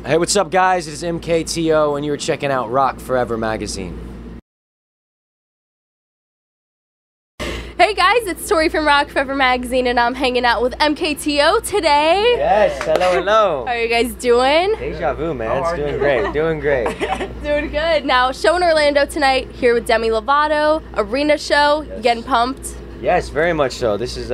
Hey, what's up, guys? It is MKTO, and you were checking out Rock Forever magazine. Hey guys, it's Tori from Rock Forever magazine, and I'm hanging out with MKTO today. Yes, hello, hello. How are you guys doing? Deja vu, man. It's doing great, doing great. Doing good. Now, show in Orlando tonight, here with Demi Lovato, arena show. Yes. You getting pumped? Yes, very much so. This is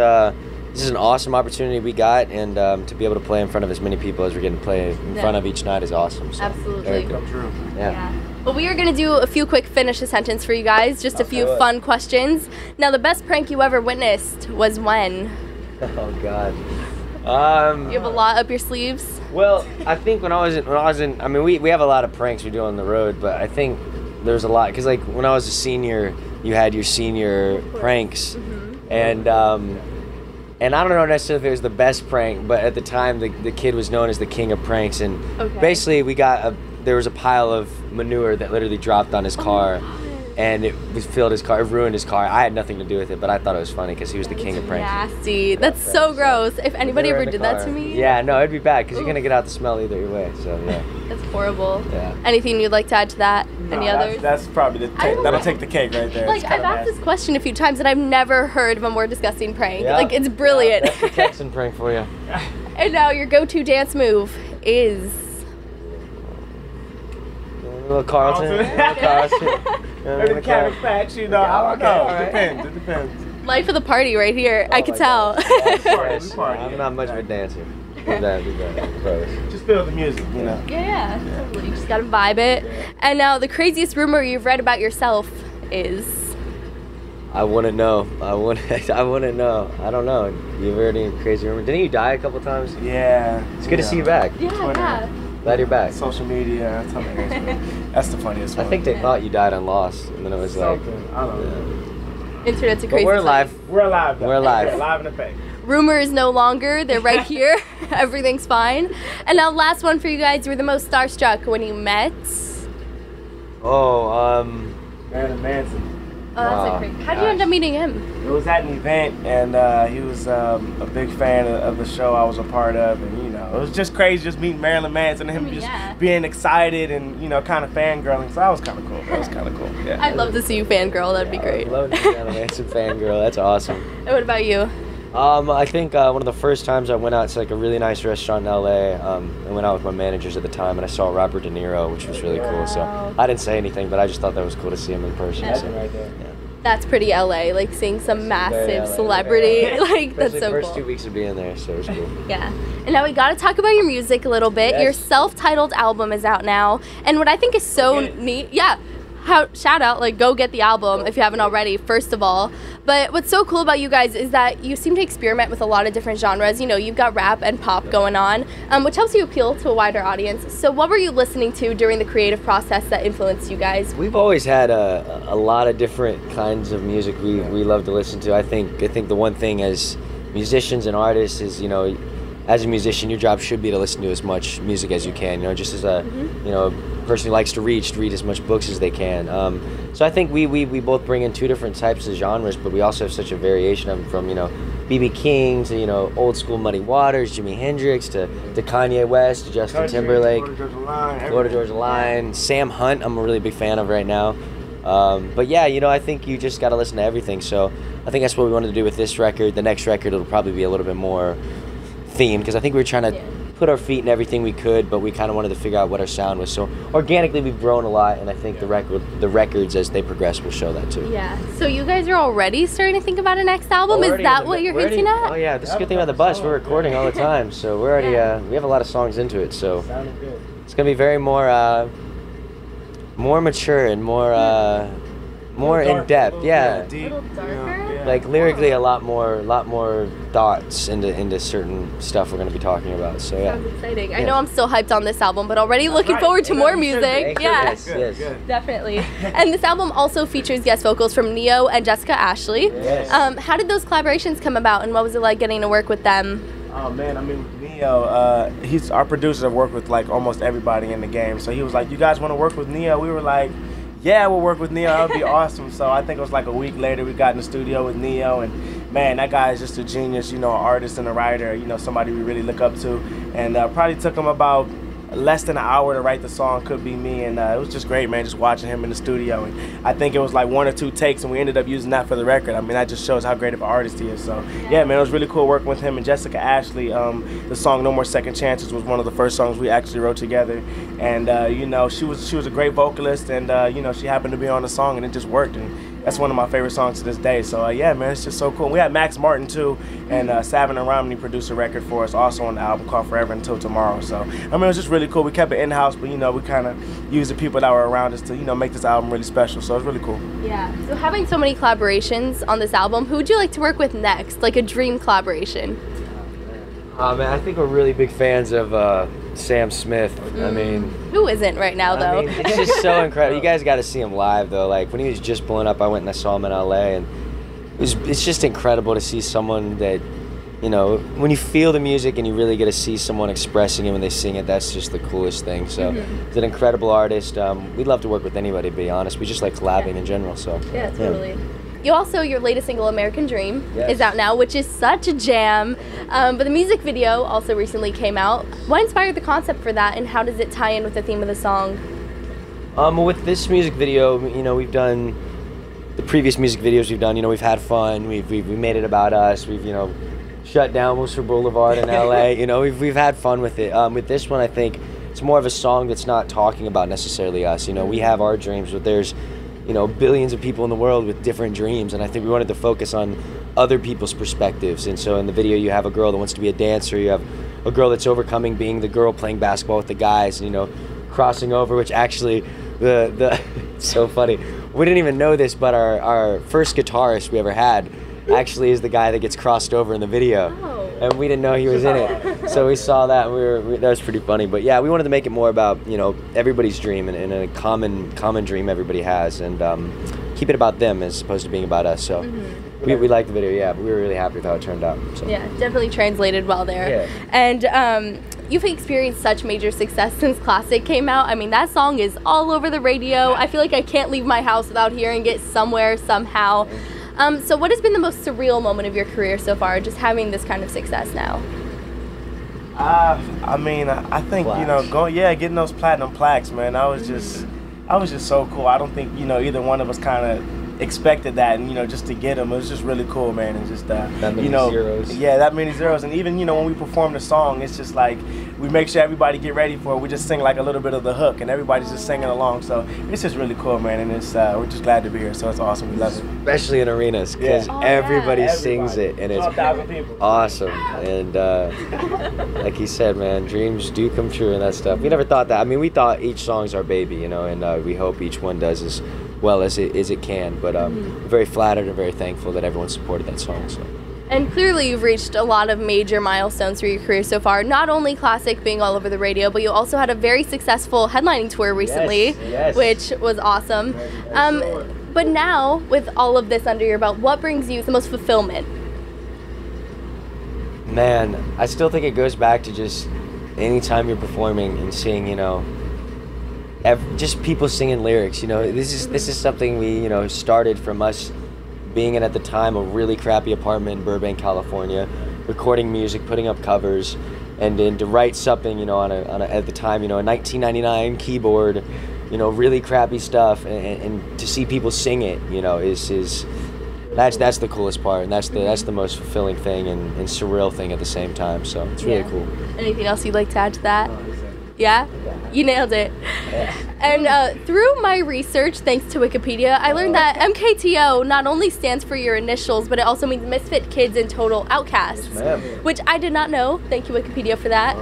an awesome opportunity we got, and to be able to play in front of as many people as we're getting to play in front of each night is awesome. So, absolutely. very good. True. Yeah. Well, we are going to do a few quick finish a sentence for you guys, just a few fun questions. Now, the best prank you ever witnessed was when? Oh God. You have a lot up your sleeves? Well, I think when I was in, I mean, we have a lot of pranks we do on the road, but I think there's a lot, because like when I was a senior, you had your senior pranks, and I don't know necessarily if it was the best prank, but at the time the kid was known as the king of pranks, and basically there was a pile of manure that literally dropped on his car, and it filled his car, it ruined his car. I had nothing to do with it, but I thought it was funny because he was the king of pranks. Nasty. That's so gross. If anybody ever did that to me. Yeah, no, it'd be bad because you're gonna get out the smell either way. So yeah. That's horrible. Yeah. Anything you'd like to add to that? No, Any others? That's probably that'll take the cake right there. Like, I've asked this question a few times and I've never heard of a more disgusting prank. Yeah. Like, it's brilliant. Yeah, that's the Texan prank for you. And now your go-to dance move is? A little Carlton. Maybe the counterfacts, you know. I don't know. Right. Depends. It depends. Life of the party right here. I could tell. Yes, I'm not much of a dancer. Do that. Just feel the music, you know. Yeah, totally. You just gotta vibe it. And now the craziest rumor you've read about yourself is? I wouldn't know. I wouldn't know. I don't know. You ever heard any crazy rumor? Didn't you die a couple times? Yeah. It's good to see you back. Yeah, yeah. Glad you're back. Social media. That's the funniest one. I think they thought you died on Lost, and then it was like. I don't know. Internet's a crazy But we're place. alive. We're alive, though. We're alive. We're alive in effect. Rumor is no longer. They're right here. Everything's fine. And now last one for you guys. You were the most starstruck when you met? Marilyn Manson. Oh, that's a great. How'd you end up meeting him? It was at an event, and he was a big fan of the show I was a part of, and you know, it was just crazy just meeting Marilyn Manson and him being excited and you know, kind of fangirling. So that was kind of cool. That was kind of cool. Yeah. I'd love to see you fangirl. That'd be great. I love to be Marilyn Manson fangirl. That's awesome. And what about you? I think one of the first times I went out to like a really nice restaurant in LA, I went out with my managers at the time, and I saw Robert De Niro, which was really cool. So I didn't say anything, but I just thought that was cool to see him in person. Yeah. So, Right there. yeah. That's pretty LA, like seeing some massive celebrity. Like, that's so the first cool. 2 weeks of being there, so it was cool. Yeah. And now we got to talk about your music a little bit. Yes. Your self-titled album is out now. And what I think is so neat, shout out, like, go get the album if you haven't already, first of all. But what's so cool about you guys is that you seem to experiment with a lot of different genres. You know, you've got rap and pop going on, which helps you appeal to a wider audience. So what were you listening to during the creative process that influenced you guys? We've always had a lot of different kinds of music we love to listen to. I think the one thing as musicians and artists is, you know, as a musician, your job should be to listen to as much music as you can. You know, just as a you know, person who likes to read as much books as they can. So I think we both bring in two different types of genres, but we also have such a variation of them, from, you know, B.B. King to, you know, old school Muddy Waters, Jimi Hendrix to Kanye West to Justin Timberlake, Florida Georgia Line, Sam Hunt. I'm a really big fan of right now. But yeah, you know, I think you just got to listen to everything. So I think that's what we wanted to do with this record. The next record, it'll probably be a little bit more themed, because I think we were trying to put our feet in everything we could, but we kind of wanted to figure out what our sound was. So organically, we've grown a lot, and I think the records as they progress will show that too. Yeah. So you guys are already starting to think about a next album? Is that what you're hinting at? Oh yeah, that's a good thing about the bus. We're recording all the time, so we're already we have a lot of songs into it. So it's gonna be very more mature and more in depth. Yeah. A little darker? Like lyrically, a lot more thoughts into certain stuff we're gonna be talking about. So yeah. Sounds exciting. I know I'm still hyped on this album, but already looking forward to more music. Yeah, Yes. definitely. And this album also features guest vocals from Neo and Jessica Ashley. Yes. How did those collaborations come about, and what was it like getting to work with them? Oh man, I mean, Neo, he's our producer. I've worked with like almost everybody in the game. So he was like, "You guys want to work with Neo?" We were like, "Yeah, we'll work with Neo. That would be awesome." So I think it was like a week later we got in the studio with Neo, and man, that guy is just a genius. You know, an artist and a writer. You know, somebody we really look up to. And probably took him about less than an hour to write the song, Could Be Me, and it was just great, man, just watching him in the studio. And I think it was like 1 or 2 takes, and we ended up using that for the record. I mean, that just shows how great of an artist he is. So yeah, man, it was really cool working with him and Jessica Ashley. The song No More Second Chances was one of the first songs we actually wrote together, and you know, she was a great vocalist, and you know, she happened to be on the song, and it just worked. And that's one of my favorite songs to this day. So yeah, man, it's just so cool. We had Max Martin too, and Savin and Romney produced a record for us also on the album called Forever Until Tomorrow. So I mean, it was just really cool. We kept it in-house, but you know, we kind of used the people that were around us to, you know, make this album really special. So it was really cool. Yeah. So having so many collaborations on this album, who would you like to work with next? Like a dream collaboration? Man, I think we're really big fans of Sam Smith. I mean, who isn't right now, though? I mean, it's just so incredible. You guys got to see him live, though. Like when he was just blowing up, I went and I saw him in LA, and it's just incredible to see someone that, you know, when you feel the music and you really get to see someone expressing it when they sing it, that's just the coolest thing. So he's an incredible artist. We'd love to work with anybody, to be honest. We just like collabing in general. So yeah, totally. You also, your latest single, American Dream, is out now, which is such a jam. But the music video also recently came out. What inspired the concept for that, and how does it tie in with the theme of the song? With this music video, you know, we've done the previous music videos we've done. You know, we've had fun. We made it about us. We've, you know, shut down Worcester Boulevard in LA. You know, we've had fun with it. With this one, I think it's more of a song that's not talking about necessarily us. You know, we have our dreams, but there's, you know, billions of people in the world with different dreams, and I think we wanted to focus on other people's perspectives. And so in the video, you have a girl that wants to be a dancer, you have a girl that's overcoming being the girl playing basketball with the guys, and, you know, crossing over, which actually it's so funny. We didn't even know this, but our first guitarist we ever had actually is the guy that gets crossed over in the video. And we didn't know he was in it. So we saw that, and that was pretty funny. But yeah, we wanted to make it more about, you know, everybody's dream and a common dream everybody has, and keep it about them as opposed to being about us. So we liked the video, yeah, but we were really happy with how it turned out. So. Yeah, definitely translated well there. Yeah. And you've experienced such major success since Classic came out. I mean, that song is all over the radio. I feel like I can't leave my house without hearing it somewhere, somehow. So what has been the most surreal moment of your career so far, just having this kind of success now? I mean, I think, you know, getting those platinum plaques, man, that was just so cool. I don't think, you know, either one of us kind of expected that, and, you know, just to get them, it was just really cool, man. And just that many, you know, zeros. Yeah, that many zeros. And even, you know, when we perform the song, it's just like we make sure everybody get ready for it. We just sing like a little bit of the hook, and everybody's just singing along. So it's just really cool, man. And it's we're just glad to be here. So it's awesome. We love it, especially in arenas, because everybody sings it, and it's awesome. And like he said, man, dreams do come true and that stuff. We never thought that. I mean, we thought each song's our baby, you know, and we hope each one does as well as it can. But we're very flattered and very thankful that everyone supported that song. So. And clearly you've reached a lot of major milestones for your career so far. Not only Classic being all over the radio, but you also had a very successful headlining tour recently, which was awesome. But now, with all of this under your belt, what brings you the most fulfillment? Man, I still think it goes back to just anytime you're performing and seeing, you know, just people singing lyrics. You know, this is something we, you know, started from us being in, at the time, a really crappy apartment in Burbank, California, recording music, putting up covers, and then to write something, you know, on a at the time, you know, a 1999 keyboard, you know, really crappy stuff, and to see people sing it, you know, that's the coolest part, and that's the most fulfilling thing and surreal thing at the same time. So it's really cool. Anything else you'd like to add to that? Yeah? You nailed it. And through my research, thanks to Wikipedia, I learned that MKTO not only stands for your initials, but it also means Misfit Kids and Total Outcasts, which I did not know. Thank you, Wikipedia, for that.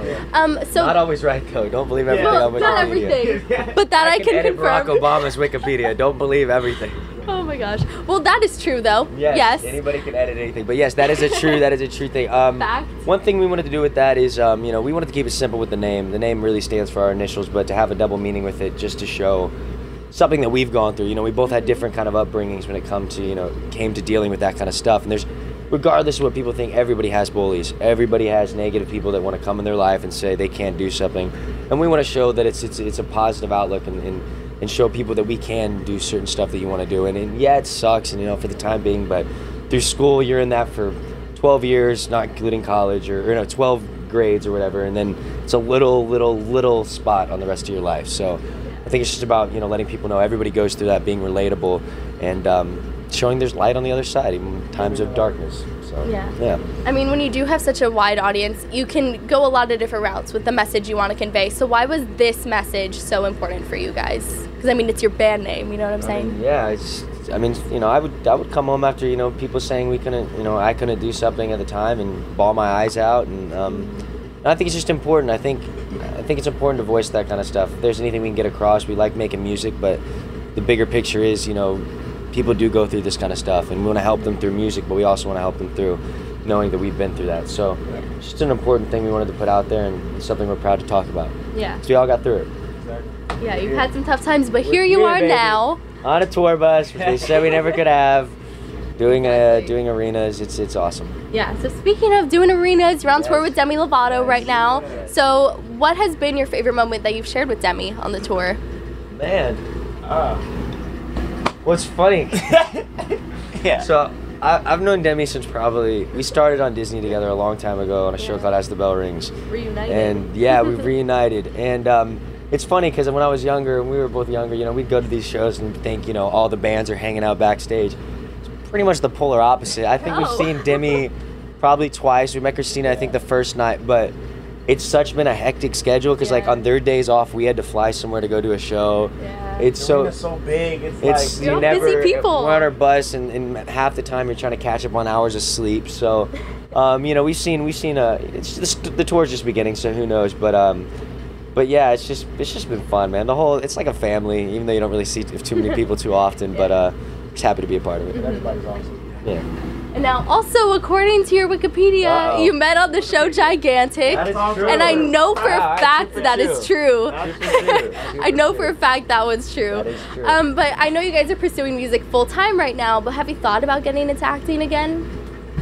So not always right, though. Don't believe everything on Wikipedia. Not everything, but that I can edit confirm. Barack Obama's Wikipedia. Don't believe everything. Oh my gosh. Well, that is true, though. Yes. Anybody can edit anything, but yes, that is a true thing. Fact. One thing we wanted to do with that is, you know, we wanted to keep it simple with the name. The name really stands for our initials, but to have a double meaning with it, just to show something that we've gone through. You know, we both had different kind of upbringings when it came to dealing with that kind of stuff. And there's, regardless of what people think, everybody has bullies. Everybody has negative people that want to come in their life and say they can't do something. And we want to show that it's a positive outlook and show people that we can do certain stuff that you want to do. And yeah, it sucks, and, you know, for the time being, but through school, you're in that for 12 years, not including college, or 12 grades or whatever, and then it's a little spot on the rest of your life. So I think it's just about, you know, letting people know everybody goes through that, being relatable, and showing there's light on the other side, even in times of darkness. So, yeah. I mean, when you do have such a wide audience, you can go a lot of different routes with the message you want to convey. So why was this message so important for you guys? Because, I mean, it's your band name, you know what I'm saying? I mean, you know, I would come home after, you know, people saying we couldn't, you know, I couldn't do something at the time and bawl my eyes out. And I think it's just important. I think it's important to voice that kind of stuff. If there's anything we can get across, we like making music, but the bigger picture is, you know, people do go through this kind of stuff, and we want to help them through music, but we also want to help them through knowing that we've been through that. So it's just an important thing we wanted to put out there, and it's something we're proud to talk about. Yeah. So we all got through it. Yeah, you've had some tough times, but here you are now. On a tour bus, which they said we never could have, doing arenas. It's awesome. Yeah, so speaking of doing arenas, you're on tour with Demi Lovato right now. So what has been your favorite moment that you've shared with Demi on the tour? Man. What's funny? Yeah. So I've known Demi since we started on Disney together a long time ago on a show called As the Bell Rings. Reunited. And yeah, we've reunited. And it's funny because when I was younger, and we were both younger, you know, we'd go to these shows and think, you know, all the bands are hanging out backstage. It's pretty much the polar opposite. I think we've seen Demi probably twice. We met Christina, I think, the first night, but it's been a hectic schedule because like on their days off, we had to fly somewhere to go to a show. Yeah. It's so big. It's like you're busy people. We're on our bus, and half the time you're trying to catch up on hours of sleep. So, you know, we've seen. It's just, the tour's just beginning, so who knows? But yeah, it's just been fun, man. It's like a family, even though you don't really see too many people too often. But just happy to be a part of it. Everybody's awesome. Yeah. And now, also, according to your Wikipedia, you met on the show Gigantic. That is true. And I know for a fact that is true. I know for a fact that was true. That is true. But I know you guys are pursuing music full time right now, but have you thought about getting into acting again?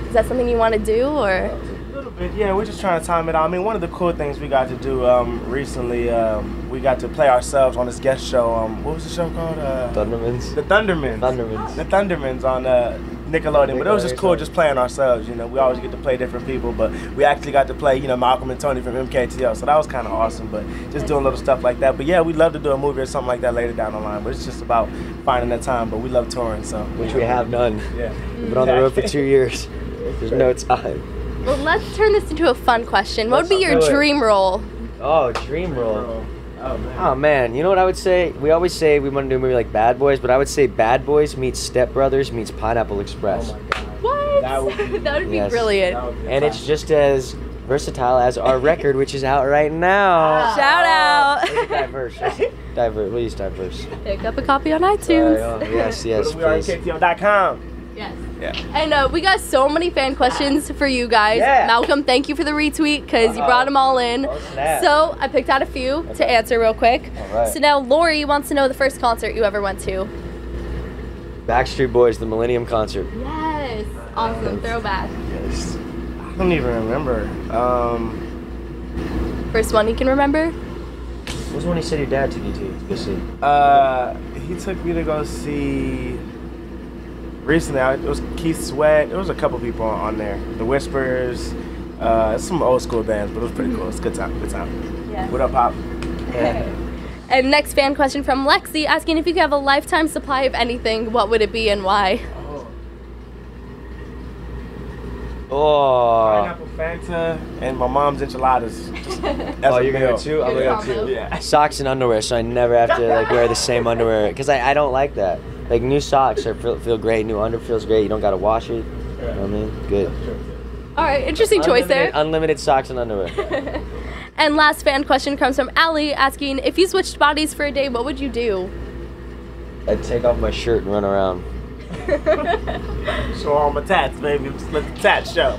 Is that something you want to do, or? A little bit, yeah. We're just trying to time it out. I mean, one of the cool things we got to do recently, we got to play ourselves on this guest show. What was the show called? Thundermans. The Thundermans. The Thundermans on Nickelodeon. But it was just cool just playing ourselves, you know. We always get to play different people, but we actually got to play, you know, Malcolm and Tony from MKTO. So that was kind of awesome, but just doing little stuff like that. But yeah, we'd love to do a movie or something like that later down the line, but it's just about finding that time. But we love touring, so. Which we have done. Yeah. We've been on the road for 2 years. There's no time. Well, let's turn this into a fun question. What would be your dream role? Oh, dream role. Oh man, you know what I would say? We always say we want to do a movie like Bad Boys, but I would say Bad Boys meets Step Brothers meets Pineapple Express. Oh my God. What? That would be brilliant. And it's just as versatile as our record, which is out right now. Shout out. Diverse. We'll use diverse. Pick up a copy on iTunes. Yes, please. MKTO.com. Yes. Yeah. And we got so many fan questions for you guys. Yeah. Malcolm, thank you for the retweet because you brought them all in. Oh, snap. So I picked out a few to answer real quick. All right. So now Lori wants to know the first concert you ever went to. Backstreet Boys, the Millennium Concert. Yes. Awesome. Throwback. Yes. I don't even remember. First one you can remember? What was the one he said your dad took you to go see? He took me to go see. Recently, it was Keith Sweat. There was a couple people on there. The Whispers, some old school bands, but it was pretty cool. It's a good time. Yeah. What up, Pop? Yeah. And next fan question from Lexi asking if you could have a lifetime supply of anything, what would it be and why? Oh. Pineapple Fanta and my mom's enchiladas. You're gonna go too? I'm gonna go too. Yeah. Socks and underwear, so I never have to wear the same underwear because I don't like that. Like new socks feel great, new under feels great. You don't gotta wash it. You know what I mean? Good. All right, interesting choice there. Unlimited socks and underwear. And last fan question comes from Allie asking if you switched bodies for a day, what would you do? I'd take off my shirt and run around. Show all my tats, baby. Just let the tats show.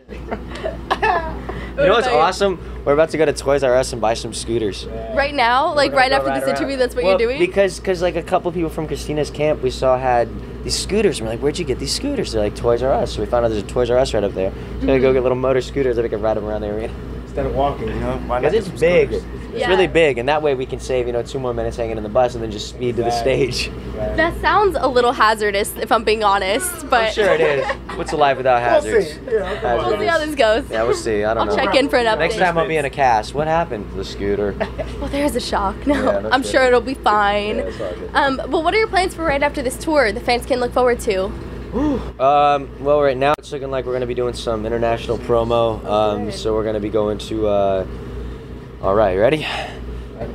You know what's awesome? We're about to go to Toys R Us and buy some scooters. Right now? Like right after this interview, that's what you're doing? Because like a couple people from Christina's camp we saw had these scooters. And we're like, where'd you get these scooters? They're like Toys R Us. So we found out there's a Toys R Us right up there. So we're gonna go get little motor scooters that we can ride them around the arena. Instead of walking, you know? Because it's big. It's really big, and that way we can save 2 more minutes hanging in the bus and then just speed to the stage. That sounds a little hazardous, if I'm being honest, but I'm sure it is. What's a life without hazards? We'll see how this goes. Yeah, we'll see. I don't know. I'll check in for an update. Next time I'll be in a cast. What happened to the scooter? Well, there's a shock. No, Yeah, I'm sure it'll be fine. Yeah, it's all good. But what are your plans for right after this tour the fans can look forward to? Well, right now it's looking like we're going to be doing some international promo. So we're going to be going to, all right, you ready?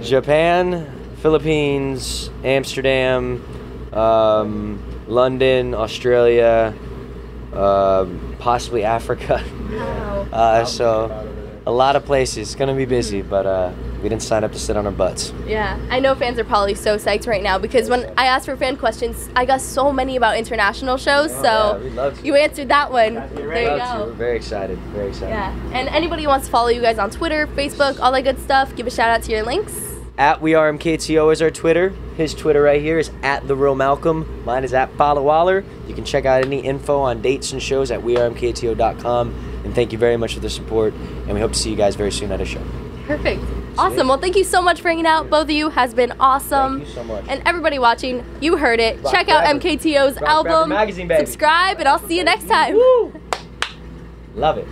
Japan, Philippines, Amsterdam, London, Australia, possibly Africa. Wow. So a lot of places. It's going to be busy, but we didn't sign up to sit on our butts. Yeah, I know fans are probably so psyched right now because when I asked for fan questions, I got so many about international shows. So we'd love to. you answered that one. There you We're go. very excited. Very excited. Yeah, and anybody who wants to follow you guys on Twitter, Facebook, all that good stuff, give a shout out to your links. At We Are MKTO is our Twitter. His Twitter right here is at The Real Malcolm. Mine is at Follow Oller. You can check out any info on dates and shows at wearemkto.com. And thank you very much for the support. And we hope to see you guys very soon at a show. Perfect. Awesome. Well, thank you so much for hanging out. Both of you has been awesome. Thank you so much. And everybody watching, you heard it. Rock Check out Forever. MKTO's Rock album. Forever Magazine, baby. Subscribe, and I'll see you next time. Woo! Love it.